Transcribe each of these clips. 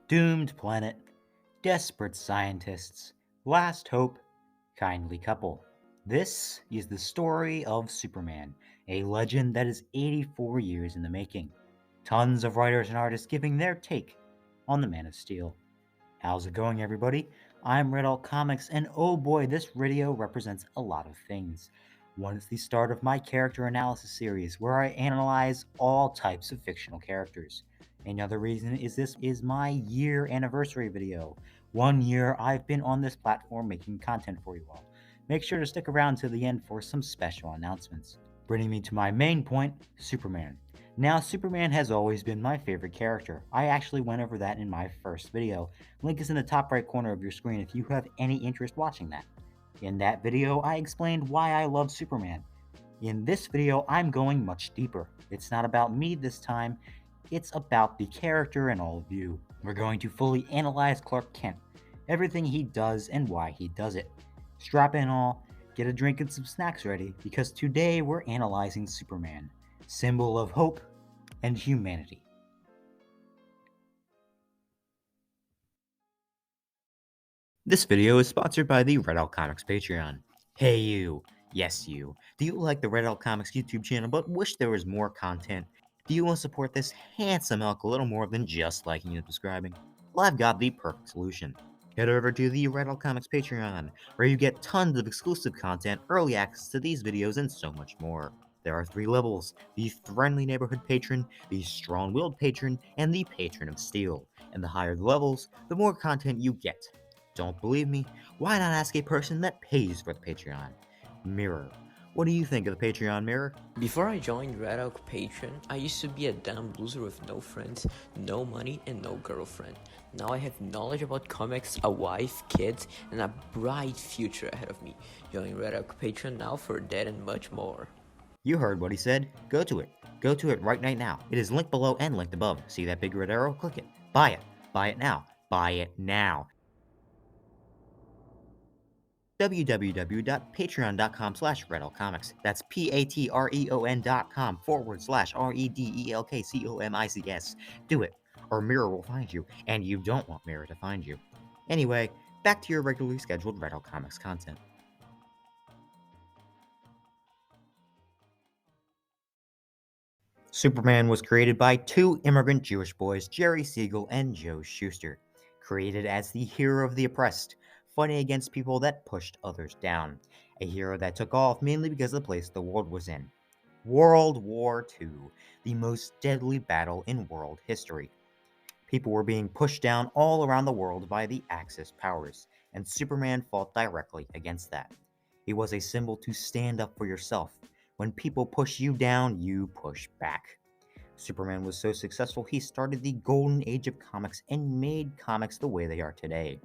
Doomed planet, desperate scientists, last hope, kindly couple. This is the story of Superman, a legend that is 84 years in the making. Tons of writers and artists giving their take on the Man of Steel. How's it going, everybody? I'm Red Alt Comics, and oh boy, this video represents a lot of things. One is the start of my character analysis series, where I analyze all types of fictional characters. Another reason is this is my year anniversary video. 1 year I've been on this platform making content for you all. Make sure to stick around to the end for some special announcements. Bringing me to my main point, Superman. Now, Superman has always been my favorite character. I actually went over that in my first video. Link is in the top right corner of your screen if you have any interest watching that. In that video, I explained why I love Superman. In this video, I'm going much deeper. It's not about me this time, it's about the character and all of you. We're going to fully analyze Clark Kent, everything he does and why he does it. Strap in all, get a drink and some snacks ready, because today we're analyzing Superman, symbol of hope and humanity. This video is sponsored by the Red Alt Comics Patreon. Hey you, yes you, do you like the Red Alt Comics YouTube channel but wish there was more content? Do you want to support this handsome elk a little more than just liking and subscribing? Well, I've got the perfect solution. Head over to the Red Alt Comics Patreon, where you get tons of exclusive content, early access to these videos, and so much more. There are 3 levels: the Friendly Neighborhood Patron, the Strong-Willed Patron, and the Patron of Steel. And the higher the levels, the more content you get. Don't believe me? Why not ask a person that pays for the Patreon? Mirror. What do you think of the Patreon, Mirror? Before I joined Red Oak Patron, I used to be a damn loser with no friends, no money, and no girlfriend. Now I have knowledge about comics, a wife, kids, and a bright future ahead of me. Join Red Oak Patron now for that and much more. You heard what he said. Go to it. Go to it right now. It is linked below and linked above. See that big red arrow? Click it. Buy it. Buy it now. Buy it now. www.patreon.com/redalcomics. That's patreon.com/REDELKCOMICS. Do it, or Mirror will find you, and you don't want Mirror to find you. Anyway, back to your regularly scheduled Red Alt Comics content. Superman was created by 2 immigrant Jewish boys, Jerry Siegel and Joe Shuster. Created as the hero of the oppressed, fighting against people that pushed others down. A hero that took off mainly because of the place the world was in. World War II, the most deadly battle in world history. People were being pushed down all around the world by the Axis powers, and Superman fought directly against that. He was a symbol to stand up for yourself. When people push you down, you push back. Superman was so successful, he started the golden age of comics and made comics the way they are today.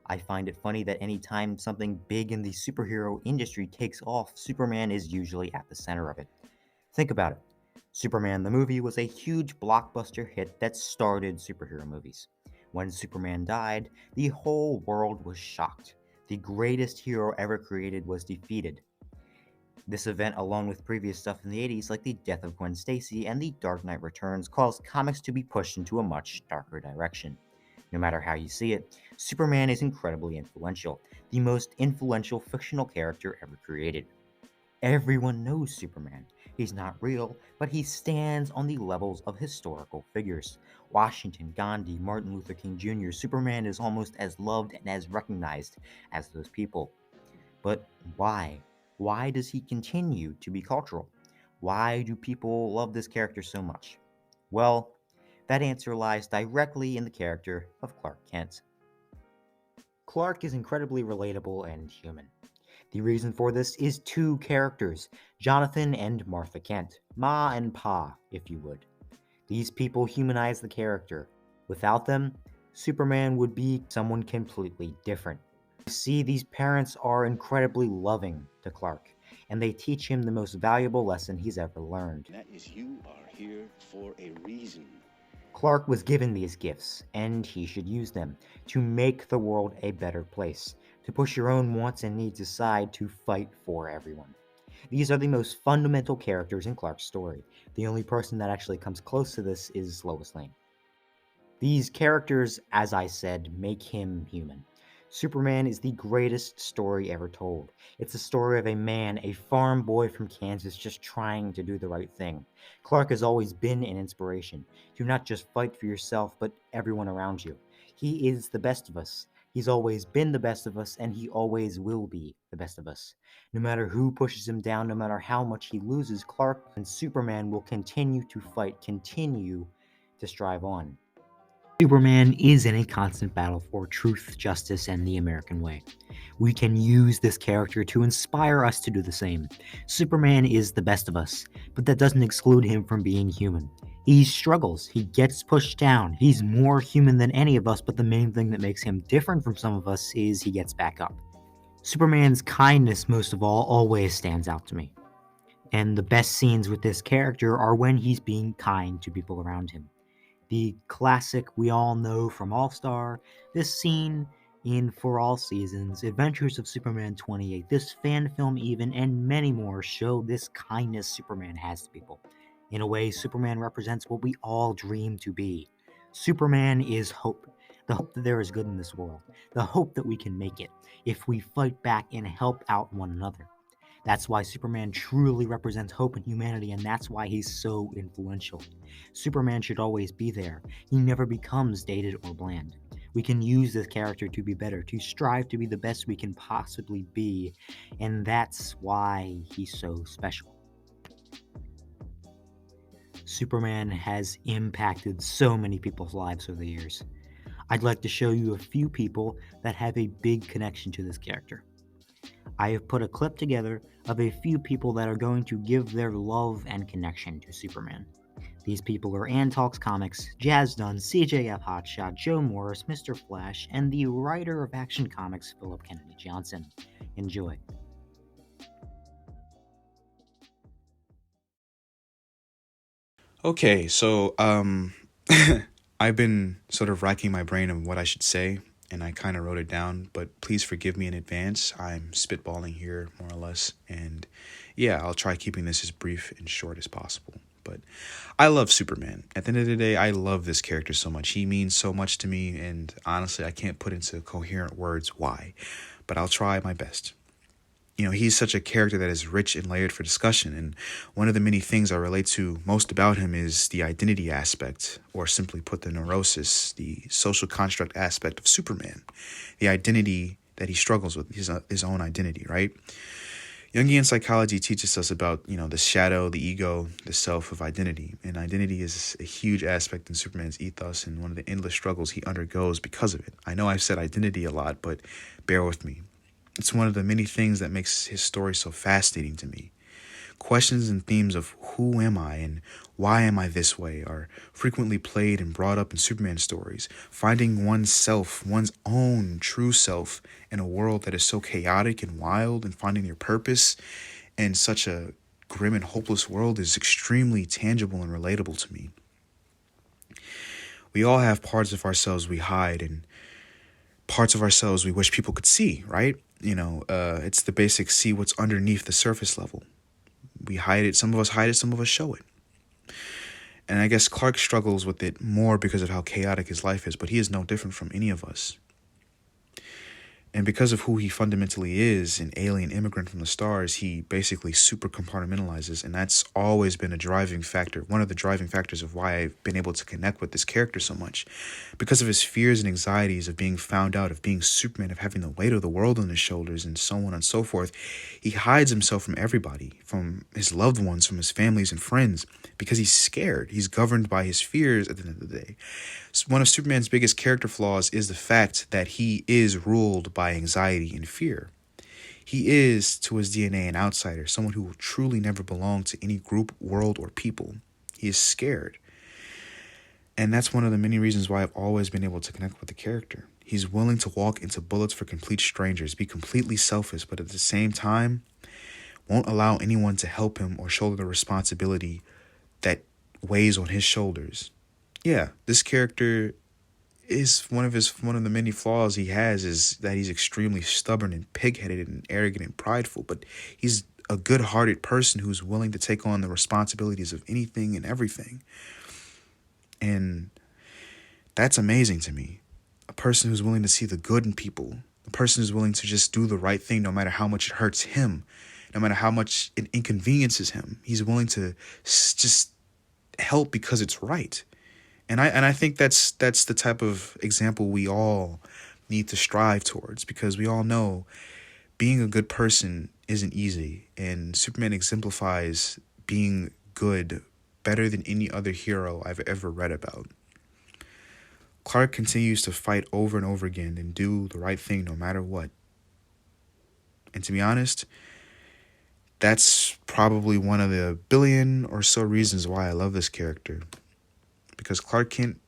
I find it funny that anytime something big in the superhero industry takes off, Superman is usually at the center of it. Think about it. Superman the movie was a huge blockbuster hit that started superhero movies. When Superman died, the whole world was shocked. The greatest hero ever created was defeated. This event, along with previous stuff in the 80s like the death of Gwen Stacy and The Dark Knight Returns, caused comics to be pushed into a much darker direction. No matter how you see it, Superman is incredibly influential, the most influential fictional character ever created. Everyone knows Superman. He's not real, but he stands on the levels of historical figures. Washington, Gandhi, Martin Luther King Jr., Superman is almost as loved and as recognized as those people. But why? Why does he continue to be cultural? Why do people love this character so much? Well, that answer lies directly in the character of Clark Kent. Clark is incredibly relatable and human. The reason for this is 2 characters, Jonathan and Martha Kent, Ma and Pa, if you would. These people humanize the character. Without them, Superman would be someone completely different. You see, these parents are incredibly loving to Clark, and they teach him the most valuable lesson he's ever learned. That is, you are here for a reason. Clark was given these gifts, and he should use them to make the world a better place, to push your own wants and needs aside to fight for everyone. These are the most fundamental characters in Clark's story. The only person that actually comes close to this is Lois Lane. These characters, as I said, make him human. Superman is the greatest story ever told. It's the story of a man, a farm boy from Kansas, just trying to do the right thing. Clark has always been an inspiration to not just fight for yourself, but everyone around you. He is the best of us. He's always been the best of us, and he always will be the best of us. No matter who pushes him down, no matter how much he loses, Clark and Superman will continue to fight, continue to strive on. Superman is in a constant battle for truth, justice, and the American way. We can use this character to inspire us to do the same. Superman is the best of us, but that doesn't exclude him from being human. He struggles, he gets pushed down, he's more human than any of us, but the main thing that makes him different from some of us is he gets back up. Superman's kindness, most of all, always stands out to me. And the best scenes with this character are when he's being kind to people around him. The classic we all know from All Star, this scene in For All Seasons, Adventures of Superman 28, this fan film even, and many more show this kindness Superman has to people. In a way, Superman represents what we all dream to be. Superman is hope. The hope that there is good in this world. The hope that we can make it if we fight back and help out one another. That's why Superman truly represents hope in humanity, and that's why he's so influential. Superman should always be there. He never becomes dated or bland. We can use this character to be better, to strive to be the best we can possibly be, and that's why he's so special. Superman has impacted so many people's lives over the years. I'd like to show you a few people that have a big connection to this character. I have put a clip together of a few people that are going to give their love and connection to Superman. These people are Talks Comics, Dunn, Cjf Hotshot, Joe Morris, Mr. Flash, and the writer of Action Comics, Phillip Kennedy Johnson. Enjoy. Okay, so I've been sort of racking my brain on what I should say, and I kind of wrote it down, but please forgive me in advance. I'm spitballing here, more or less, and yeah, I'll try keeping this as brief and short as possible. But I love Superman. At the end of the day, I love this character so much. He means so much to me, and honestly, I can't put into coherent words why, but I'll try my best. You know, he's such a character that is rich and layered for discussion, and one of the many things I relate to most about him is the identity aspect, or simply put, the neurosis, the social construct aspect of Superman, the identity that he struggles with, his own identity, right? Jungian psychology teaches us about, the shadow, the ego, the self of identity, and identity is a huge aspect in Superman's ethos and one of the endless struggles he undergoes because of it. I know I've said identity a lot, but bear with me. It's one of the many things that makes his story so fascinating to me. Questions and themes of who am I and why am I this way are frequently played and brought up in Superman stories. Finding oneself, one's own true self in a world that is so chaotic and wild, and finding your purpose in such a grim and hopeless world is extremely tangible and relatable to me. We all have parts of ourselves we hide and parts of ourselves we wish people could see, right? It's the basic see what's underneath the surface level. We hide it. Some of us hide it. Some of us show it. And I guess Clark struggles with it more because of how chaotic his life is, but he is no different from any of us. And because of who he fundamentally is, an alien immigrant from the stars, he basically super compartmentalizes. And that's always been a driving factor, one of the driving factors of why I've been able to connect with this character so much. Because of his fears and anxieties of being found out, of being Superman, of having the weight of the world on his shoulders, and so on and so forth, he hides himself from everybody, from his loved ones, from his families and friends, because he's scared. He's governed by his fears at the end of the day. One of Superman's biggest character flaws is the fact that he is ruled by anxiety and fear. He is, to his DNA, an outsider, someone who will truly never belong to any group, world, or people. He is scared. And that's one of the many reasons why I've always been able to connect with the character. He's willing to walk into bullets for complete strangers, be completely selfish, but at the same time, won't allow anyone to help him or shoulder the responsibility that weighs on his shoulders. Yeah, this character is one of the many flaws he has is that he's extremely stubborn and pig-headed and arrogant and prideful, but he's a good-hearted person who's willing to take on the responsibilities of anything and everything. And That's amazing to me. A person who's willing to see the good in people, a person who's willing to just do the right thing no matter how much it hurts him, no matter how much it inconveniences him. He's willing to just help because it's right. And I think that's the type of example we all need to strive towards, because we all know being a good person isn't easy, and Superman exemplifies being good better than any other hero I've ever read about. Clark continues to fight over and over again and do the right thing no matter what. And to be honest, that's probably one of the billion or so reasons why I love this character. Because Clark Kent,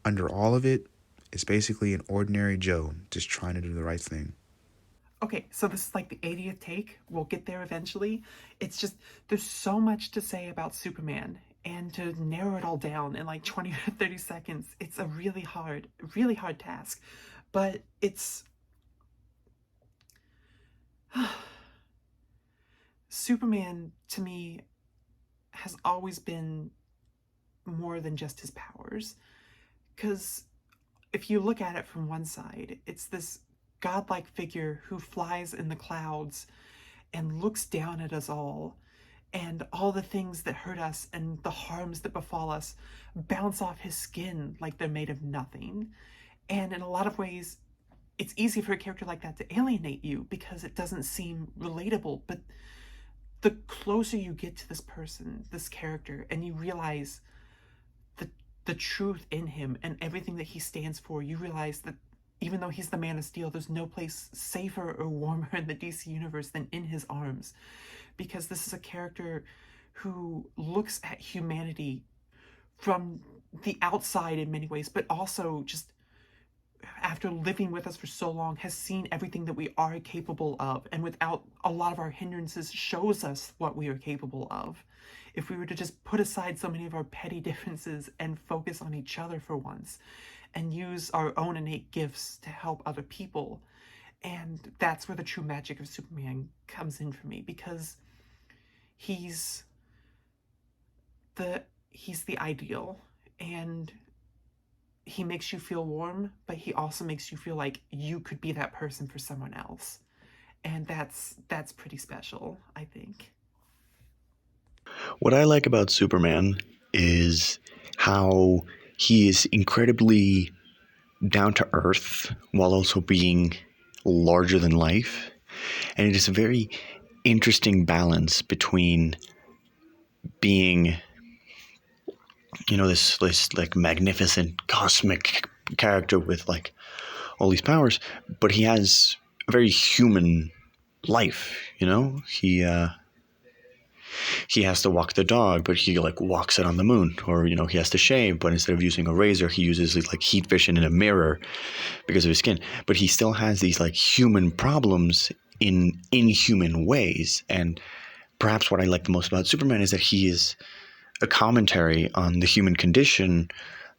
under all of it, is basically an ordinary Joe just trying to do the right thing. Okay, so this is like the 80th take. We'll get there eventually. It's just, there's so much to say about Superman, and to narrow it all down in like 20 or 30 seconds, it's a really hard task. But it's... Superman, to me, has always been more than just his powers. Because if you look at it from one side, it's this godlike figure who flies in the clouds and looks down at us all, and all the things that hurt us and the harms that befall us bounce off his skin like they're made of nothing. And in a lot of ways, it's easy for a character like that to alienate you because it doesn't seem relatable. But the closer you get to this person, this character, and you realize the truth in him and everything that he stands for, you realize that even though he's the Man of Steel, there's no place safer or warmer in the DC universe than in his arms. Because this is a character who looks at humanity from the outside in many ways, but also just after living with us for so long, has seen everything that we are capable of, and without a lot of our hindrances, shows us what we are capable of. If we were to just put aside so many of our petty differences and focus on each other for once, and use our own innate gifts to help other people. And that's where the true magic of Superman comes in for me, because he's the ideal, and he makes you feel warm, but he also makes you feel like you could be that person for someone else. And that's pretty special, I think. What I like about Superman is how he is incredibly down to earth while also being larger than life. And it is a very interesting balance between being, this like magnificent cosmic character with like all these powers, but he has a very human life. He has to walk the dog, but he like walks it on the moon. Or he has to shave, but instead of using a razor, he uses like heat vision in a mirror because of his skin. But he still has these like human problems in inhuman ways. And perhaps what I like the most about Superman is that he is a commentary on the human condition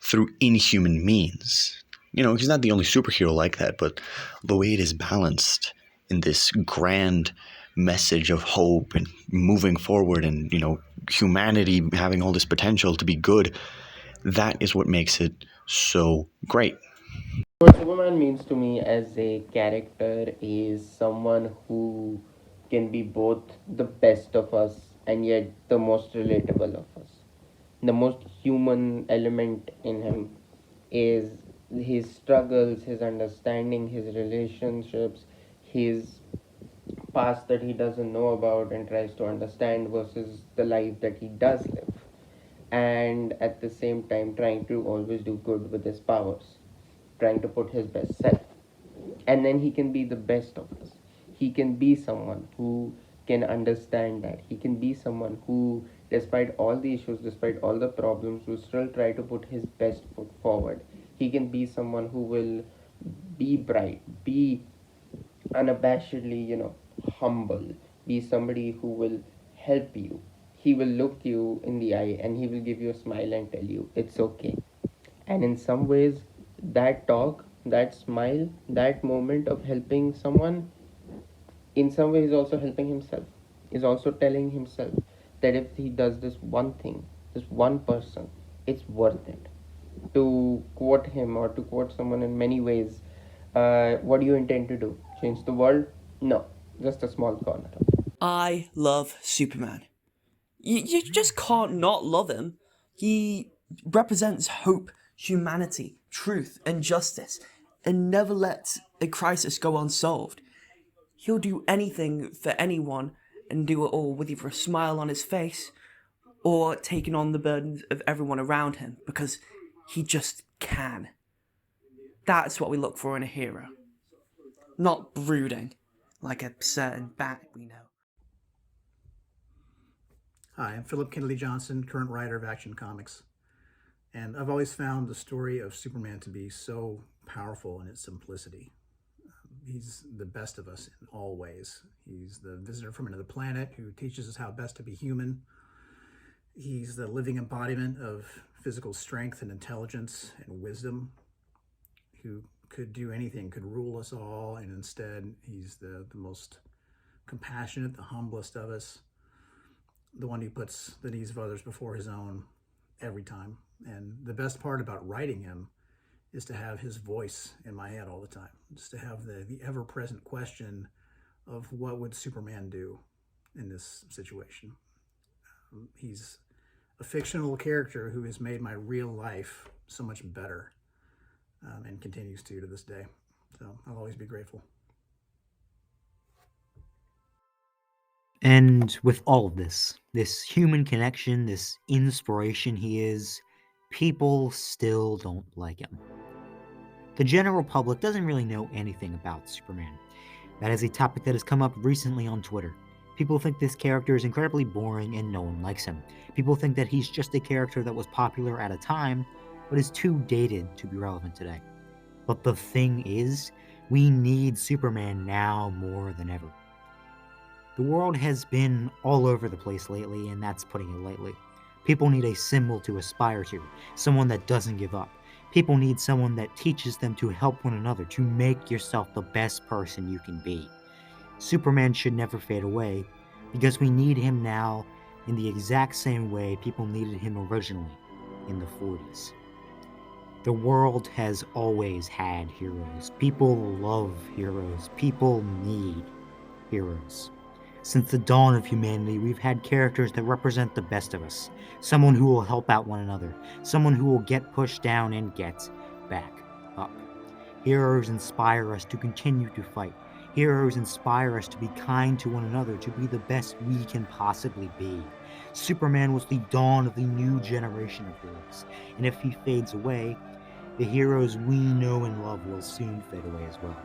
through inhuman means. He's not the only superhero like that, but the way it is balanced in this grand message of hope and moving forward, and humanity having all this potential to be good, that is what makes it so great. What Superman means to me as a character is someone who can be both the best of us and yet the most relatable of us. The most human element in him is his struggles, his understanding, his relationships, his past that he doesn't know about and tries to understand versus the life that he does live. And at the same time, trying to always do good with his powers, trying to put his best self. And then he can be the best of us. He can be someone who can understand that. He can be someone who, despite all the issues, despite all the problems, will still try to put his best foot forward. He can be someone who will be bright, be unabashedly, humble, be somebody who will help you. He will look you in the eye and he will give you a smile and tell you it's okay. And in some ways, that talk, that smile, that moment of helping someone, in some ways, is also helping himself, is also telling himself that if he does this one thing, this one person, it's worth it. To quote him or to quote someone in many ways, what do you intend to do? Change the world? No, just a small corner of it. I love Superman. You just can't not love him. He represents hope, humanity, truth, and justice, and never lets a crisis go unsolved. He'll do anything for anyone and do it all with either a smile on his face or taking on the burdens of everyone around him because he just can. That's what we look for in a hero. Not brooding like a certain bat we know. Hi, I'm Phillip Kennedy Johnson, current writer of Action Comics. And I've always found the story of Superman to be so powerful in its simplicity. He's the best of us in all ways. He's the visitor from another planet who teaches us how best to be human. He's the living embodiment of physical strength and intelligence and wisdom, who could do anything, could rule us all, and instead he's the most compassionate, the humblest of us, the one who puts the needs of others before his own every time. And the best part about writing him is to have his voice in my head all the time, just to have the ever-present question of what would Superman do in this situation. He's a fictional character who has made my real life so much better, and continues to this day. So I'll always be grateful. And with all of this human connection, this inspiration he is, people still don't like him. The general public doesn't really know anything about Superman. That is a topic that has come up recently on Twitter. People think this character is incredibly boring and no one likes him. People think that he's just a character that was popular at a time, but is too dated to be relevant today. But the thing is, we need Superman now more than ever. The world has been all over the place lately, and that's putting it lightly. People need a symbol to aspire to, someone that doesn't give up. People need someone that teaches them to help one another, to make yourself the best person you can be. Superman should never fade away, because we need him now in the exact same way people needed him originally, in the 40s. The world has always had heroes. People love heroes. People need heroes. Since the dawn of humanity, we've had characters that represent the best of us. Someone who will help out one another. Someone who will get pushed down and get back up. Heroes inspire us to continue to fight. Heroes inspire us to be kind to one another, to be the best we can possibly be. Superman was the dawn of the new generation of heroes, and if he fades away, the heroes we know and love will soon fade away as well.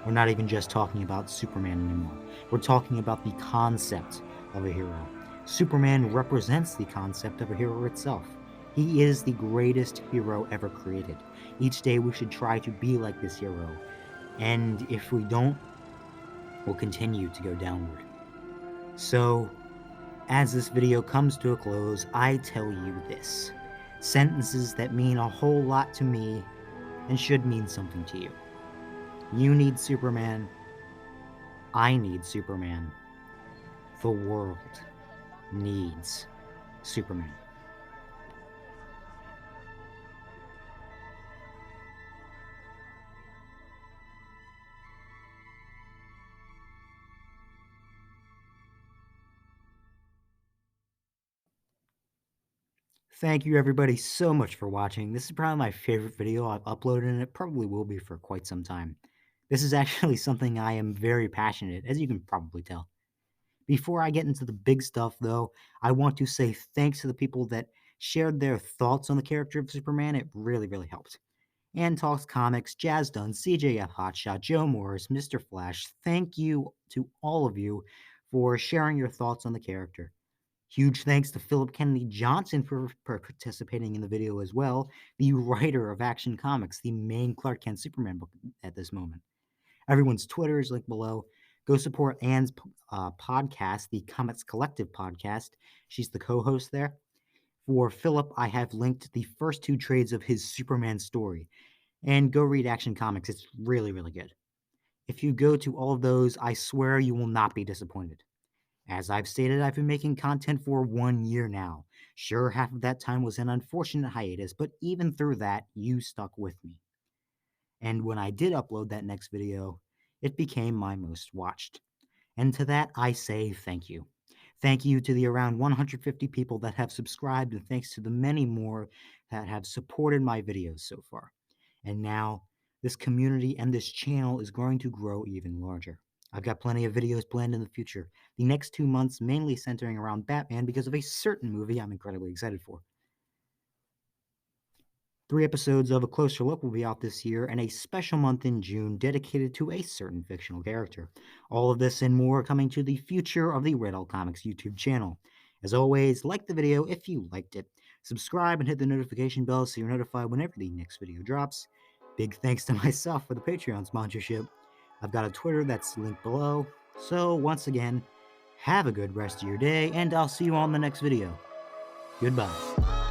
We're not even just talking about Superman anymore. We're talking about the concept of a hero. Superman represents the concept of a hero itself. He is the greatest hero ever created. Each day we should try to be like this hero. And if we don't, we'll continue to go downward. So, as this video comes to a close, I tell you this. Sentences that mean a whole lot to me and should mean something to you. You need Superman. I need Superman. The world needs Superman. Thank you everybody so much for watching. This is probably my favorite video I've uploaded, and it probably will be for quite some time. This is actually something I am very passionate, as you can probably tell. Before I get into the big stuff, though, I want to say thanks to the people that shared their thoughts on the character of Superman. It really, really helped. And Talks Comics, Jazz Dunn, Cjf Hotshot, Joe Morris, Mr. Flash, thank you to all of you for sharing your thoughts on the character. Huge thanks to Phillip Kennedy Johnson for participating in the video as well, the writer of Action Comics, the main Clark Kent Superman book at this moment. Everyone's Twitter is linked below. Go support Anne's podcast, the Comics Collective podcast. She's the co-host there. For Phillip, I have linked the first 2 trades of his Superman story. And go read Action Comics. It's really, really good. If you go to all of those, I swear you will not be disappointed. As I've stated, I've been making content for 1 year now, Sure, half of that time was an unfortunate hiatus, but even through that, you stuck with me. And when I did upload that next video, it became my most watched. And to that, I say thank you. Thank you to the around 150 people that have subscribed, and thanks to the many more that have supported my videos so far. And now, this community and this channel is going to grow even larger. I've got plenty of videos planned in the future, the next 2 months mainly centering around Batman because of a certain movie I'm incredibly excited for. 3 episodes of A Closer Look will be out this year, and a special month in June dedicated to a certain fictional character. All of this and more coming to the future of the Red Elk Comics YouTube channel. As always, like the video if you liked it. Subscribe and hit the notification bell so you're notified whenever the next video drops. Big thanks to myself for the Patreon sponsorship. I've got a Twitter that's linked below. So once again, have a good rest of your day, and I'll see you on the next video. Goodbye.